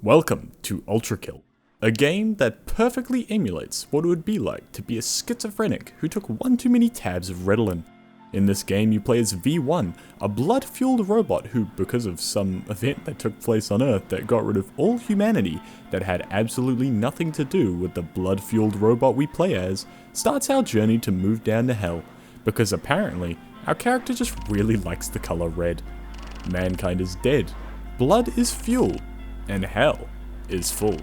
Welcome to Ultrakill, a game that perfectly emulates what it would be like to be a schizophrenic who took one too many tabs of Ritalin. In this game you play as V1, a blood-fueled robot who, because of some event that took place on Earth that got rid of all humanity that had absolutely nothing to do with the blood-fueled robot we play as, starts our journey to move down to hell, because apparently our character just really likes the color red. Mankind is dead, blood is fuel, and hell is full.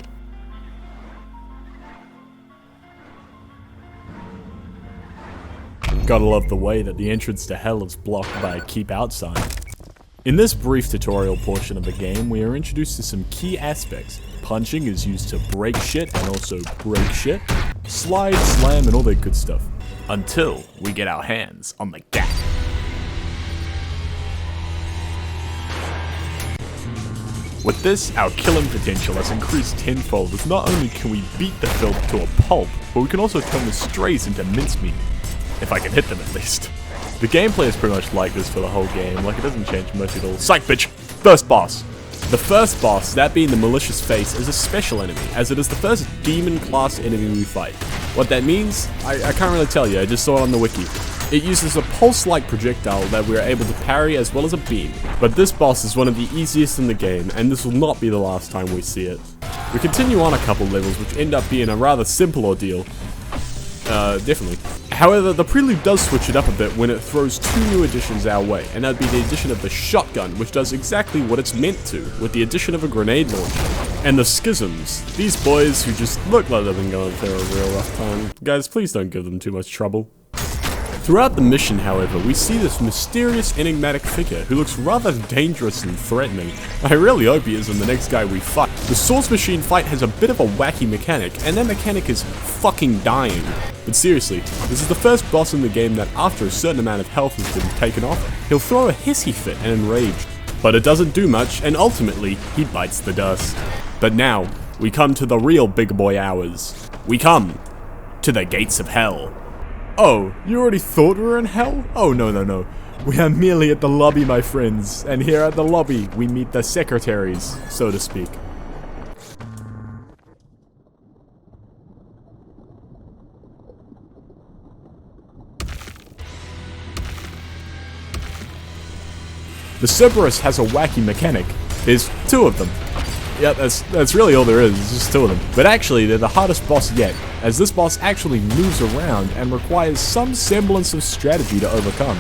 Gotta love the way that the entrance to hell is blocked by a keep out sign. In this brief tutorial portion of the game, we are introduced to some key aspects. Punching is used to break shit and also break shit. Slide, slam, and all that good stuff. Until we get our hands on the gap. With this, our killing potential has increased tenfold, as not only can we beat the filth to a pulp, but we can also turn the strays into mincemeat. If I can hit them at least. The gameplay is pretty much like this for the whole game, like it doesn't change much at all. Psych bitch! First boss! The first boss, that being the malicious face, is a special enemy, as it is the first demon class enemy we fight. What that means, I can't really tell you, I just saw it on the wiki. It uses a pulse-like projectile that we are able to parry as well as a beam. But this boss is one of the easiest in the game, and this will not be the last time we see it. We continue on a couple levels which end up being a rather simple ordeal. Definitely. However, the prelude does switch it up a bit when it throws two new additions our way, and that'd be the addition of the shotgun, which does exactly what it's meant to, with the addition of a grenade launcher. And the schisms. These boys who just look like they've been going through a real rough time. Guys, please don't give them too much trouble. Throughout the mission, however, we see this mysterious, enigmatic figure who looks rather dangerous and threatening. I really hope he isn't the next guy we fight. The Source Machine fight has a bit of a wacky mechanic, and that mechanic is fucking dying. But seriously, this is the first boss in the game that after a certain amount of health has been taken off, he'll throw a hissy fit and enrage. But it doesn't do much, and ultimately, he bites the dust. But now, we come to the real big boy hours. We come to the gates of hell. Oh, you already thought we were in hell? Oh, no. We are merely at the lobby, my friends. And here at the lobby, we meet the secretaries, so to speak. The Cerberus has a wacky mechanic. There's two of them. Yeah, that's really all there is, it's just two of them. But actually, they're the hardest boss yet, as this boss actually moves around and requires some semblance of strategy to overcome.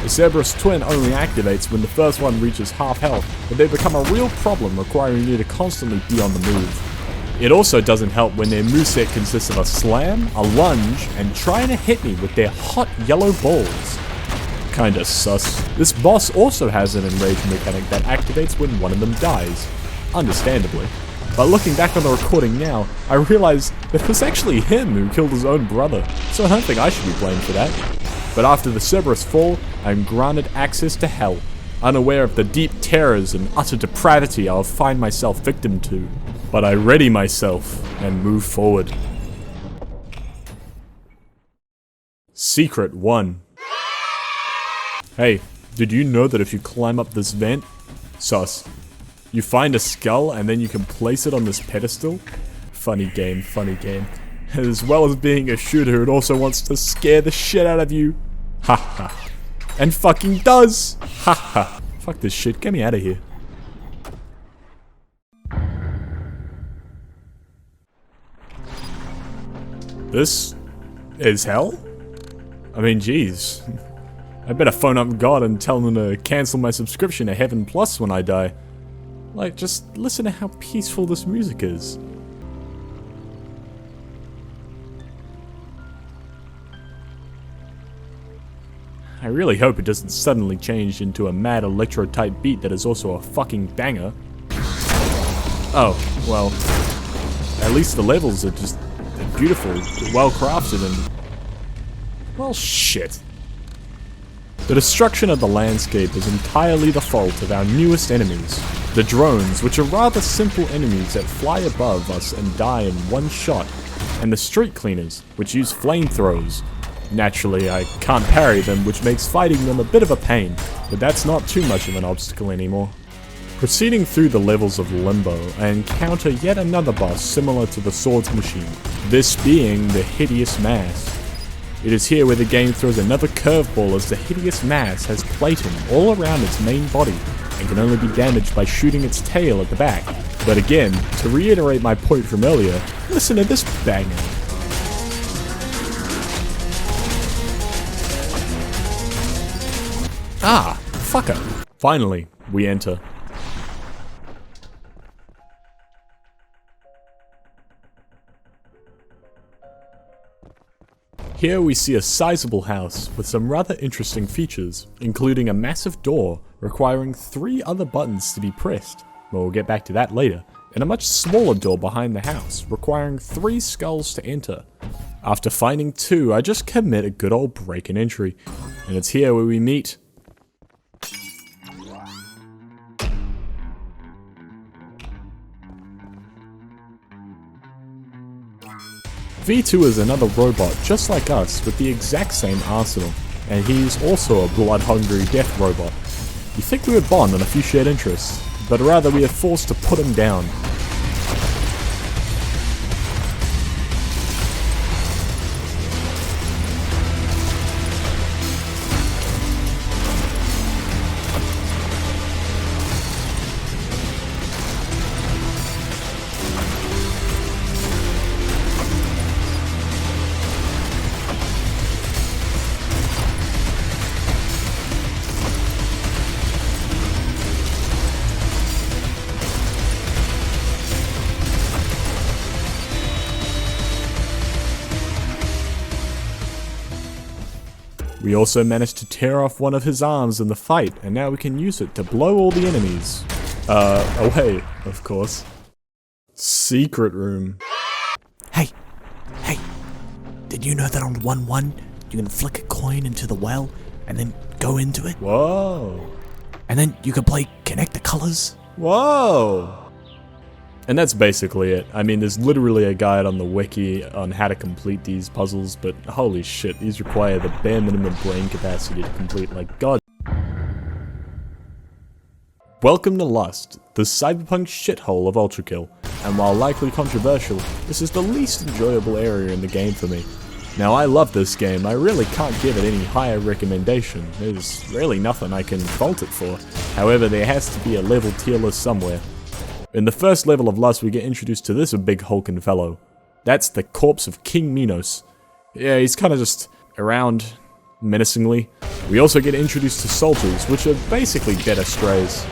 The Cerberus Twin only activates when the first one reaches half health, but they become a real problem requiring you to constantly be on the move. It also doesn't help when their moveset consists of a slam, a lunge, and trying to hit me with their hot yellow balls. Kinda sus. This boss also has an enrage mechanic that activates when one of them dies. Understandably. But looking back on the recording now, I realized that it was actually him who killed his own brother, so I don't think I should be blamed for that. But after the Cerberus fall, I am granted access to hell, unaware of the deep terrors and utter depravity I'll find myself victim to. But I ready myself and move forward. Secret 1. Hey, did you know that if you climb up this vent, sus, you find a skull and then you can place it on this pedestal? Funny game. As well as being a shooter, it also wants to scare the shit out of you. Haha. And fucking does! Haha. Fuck this shit, get me out of here. This is hell? I mean, jeez. I better phone up God and tell them to cancel my subscription to Heaven Plus when I die. Like, just listen to how peaceful this music is. I really hope it doesn't suddenly change into a mad electro-type beat that is also a fucking banger. Oh, well, at least the levels are just beautiful, well-crafted, and... well, shit. The destruction of the landscape is entirely the fault of our newest enemies. The drones, which are rather simple enemies that fly above us and die in one shot, and the street cleaners, which use flamethrowers. Naturally, I can't parry them, which makes fighting them a bit of a pain, but that's not too much of an obstacle anymore. Proceeding through the levels of Limbo, I encounter yet another boss similar to the Swords Machine, this being the Hideous Mass. It is here where the game throws another curveball as the Hideous Mass has plating all around its main body and can only be damaged by shooting its tail at the back. But again, to reiterate my point from earlier, listen to this banger. Ah, fucker. Finally, we enter. Here we see a sizable house with some rather interesting features, including a massive door requiring 3 other buttons to be pressed, but we'll get back to that later, and a much smaller door behind the house requiring 3 skulls to enter. After finding 2, I just commit a good old break and entry, and it's here where we meet V2 is another robot just like us with the exact same arsenal, and he's also a blood-hungry death robot. You think we would bond on a few shared interests, but rather we are forced to put him down. We also managed to tear off one of his arms in the fight, and now we can use it to blow all the enemies. Away, of course. Secret room. Hey, did you know that on 1-1, you can flick a coin into the well, and then go into it? Whoa. And then you can play Connect the Colors? Whoa. And that's basically it. I mean, there's literally a guide on the wiki on how to complete these puzzles, but holy shit, these require the bare minimum brain capacity to complete, like god. Welcome to Lust, the cyberpunk shithole of Ultrakill, and while likely controversial, this is the least enjoyable area in the game for me. Now I love this game, I really can't give it any higher recommendation, there's really nothing I can fault it for, however there has to be a level tier list somewhere. In the first level of Lust we get introduced to this big hulking fellow. That's the corpse of King Minos. Yeah, he's kinda just around menacingly. We also get introduced to soldiers, which are basically dead strays.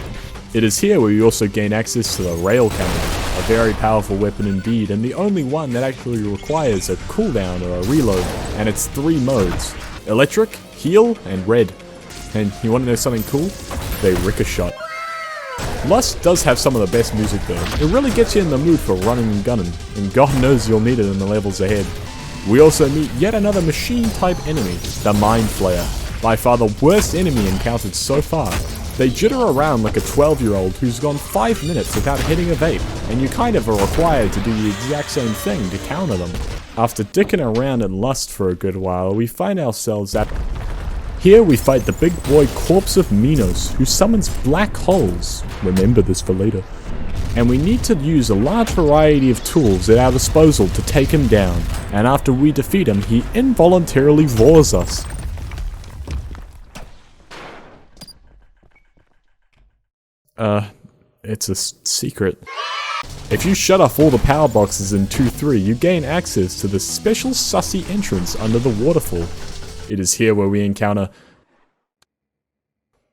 It is here where we also gain access to the rail cannon, a very powerful weapon indeed, and the only one that actually requires a cooldown or a reload, and it's 3 modes: electric, heal, and red. And you wanna know something cool? They ricochet. Lust does have some of the best music though. It really gets you in the mood for running and gunning, and god knows you'll need it in the levels ahead. We also meet yet another machine-type enemy, the Mind Flayer, by far the worst enemy encountered so far. They jitter around like a 12-year-old who's gone 5 minutes without hitting a vape, and you kind of are required to do the exact same thing to counter them. After dicking around in Lust for a good while, we find ourselves at... Here we fight the big boy corpse of Minos, who summons black holes. Remember this for later. And we need to use a large variety of tools at our disposal to take him down, and after we defeat him, he involuntarily roars us. It's a secret. If you shut off all the power boxes in 2-3, you gain access to the special sussy entrance under the waterfall. It is here where we encounter...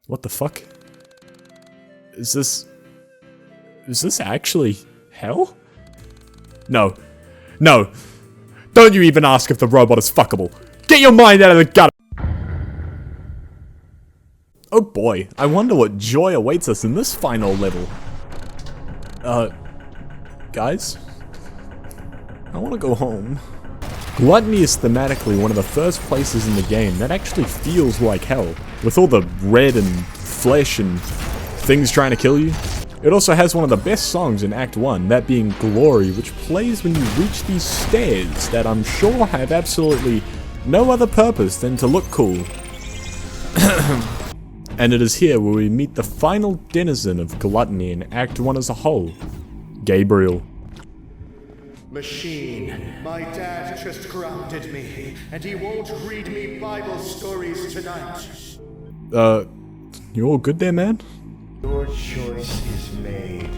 What the fuck? Is this actually hell? No. No! Don't you even ask if the robot is fuckable! Get your mind out of the gutter! Oh boy, I wonder what joy awaits us in this final level. Guys? I wanna go home. Gluttony is thematically one of the first places in the game that actually feels like hell, with all the red and flesh and things trying to kill you. It also has one of the best songs in Act 1, that being Glory, which plays when you reach these stairs that I'm sure have absolutely no other purpose than to look cool. And it is here where we meet the final denizen of gluttony in Act 1 as a whole, Gabriel. Machine, my dad just grounded me, and he won't read me Bible stories tonight. You all good there, man? Your choice is made.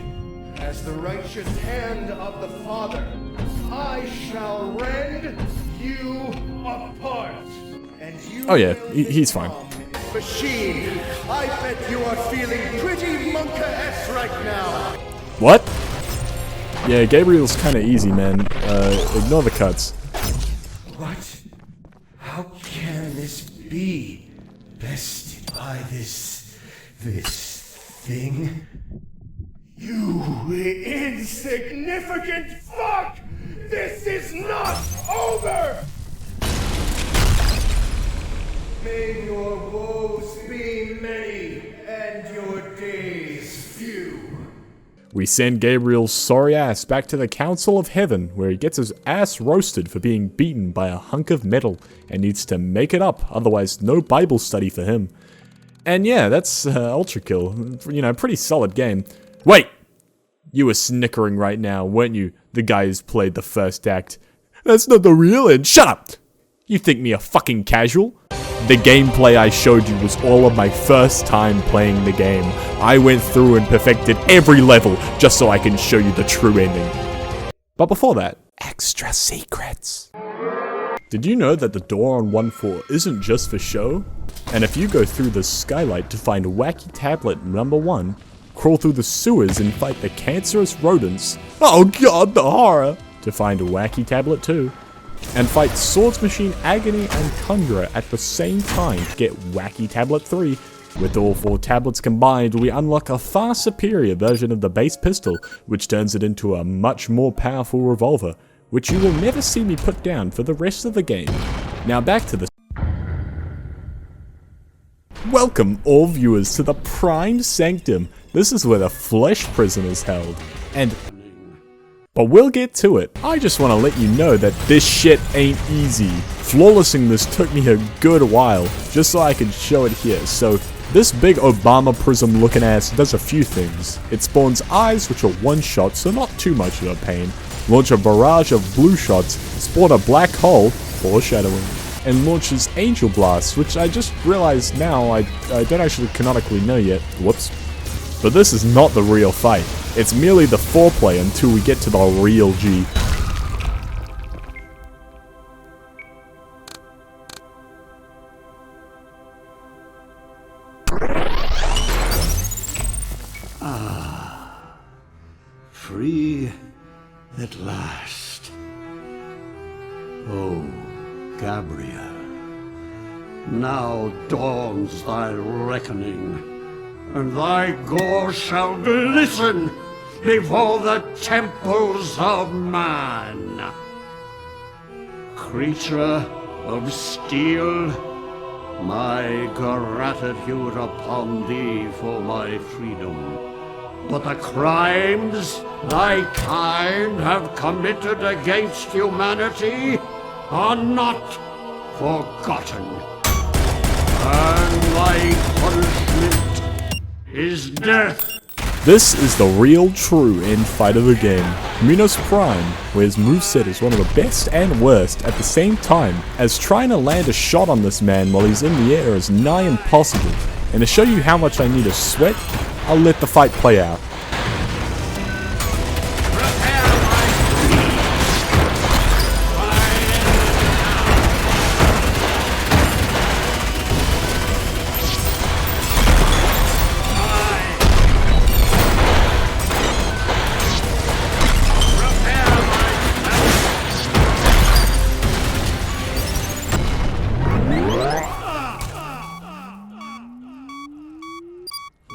As the righteous hand of the Father, I shall rend you apart. And you Oh yeah, he's fine. Machine, I bet you are feeling pretty monka-ass right now. What? Yeah, Gabriel's kinda easy, man. Ignore the cuts. What? How can this be? Bested by this thing? You insignificant fuck! This is not over! May your woes be many and your days few. We send Gabriel's sorry ass back to the Council of Heaven, where he gets his ass roasted for being beaten by a hunk of metal and needs to make it up, otherwise no Bible study for him. And yeah, that's Ultrakill. You know, pretty solid game. Wait! You were snickering right now, weren't you? The guy who's played the first act. That's not the real end. Shut up! You think me a fucking casual? The gameplay I showed you was all of my first time playing the game. I went through and perfected every level just so I can show you the true ending. But before that, Extra secrets. did you know that the door on 1-4 isn't just for show? And if you go through the skylight to find wacky tablet number 1, crawl through the sewers and fight the cancerous rodents, oh god, the horror, to find wacky tablet 2, and fight Swords Machine Agony and Tundra at the same time to get wacky tablet 3. With all 4 tablets combined, we unlock a far superior version of the base pistol, which turns it into a much more powerful revolver, which you will never see me put down for the rest of the game. Now back to the... Welcome all viewers to the Prime Sanctum. This is where the flesh prison is held. But we'll get to it. I just want to let you know that this shit ain't easy. Flawlessing this took me a good while, just so I could show it here. So, this big Obama prism looking ass does a few things. It spawns eyes, which are one shot, so not too much of a pain. Launch a barrage of blue shots, spawn a black hole, foreshadowing, and launches angel blasts, which I just realized now I don't actually canonically know yet. Whoops. But this is not the real fight. It's merely the foreplay until we get to the real G. Free at last. Oh, Gabriel, now dawns thy reckoning, and thy gore shall glisten before the temples of man. Creature of steel, my gratitude upon thee for my freedom. But the crimes thy kind have committed against humanity are not forgotten. And thy punishment is death. This is the real true end fight of the game. Minos Prime, where his moveset is one of the best and worst at the same time, as trying to land a shot on this man while he's in the air is nigh impossible. And to show you how much I need to sweat, I'll let the fight play out.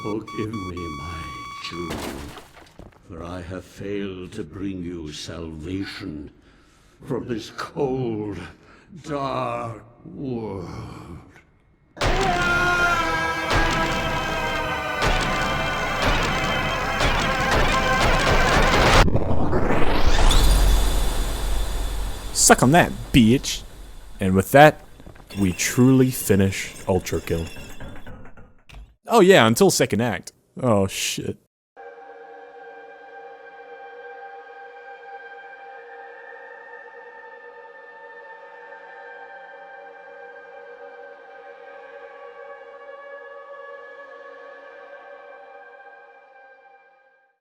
Forgive me, my Jew, for I have failed to bring you salvation from this cold, dark world. Suck on that, bitch! And with that, we truly finish Ultrakill. Oh yeah, until second act. Oh shit.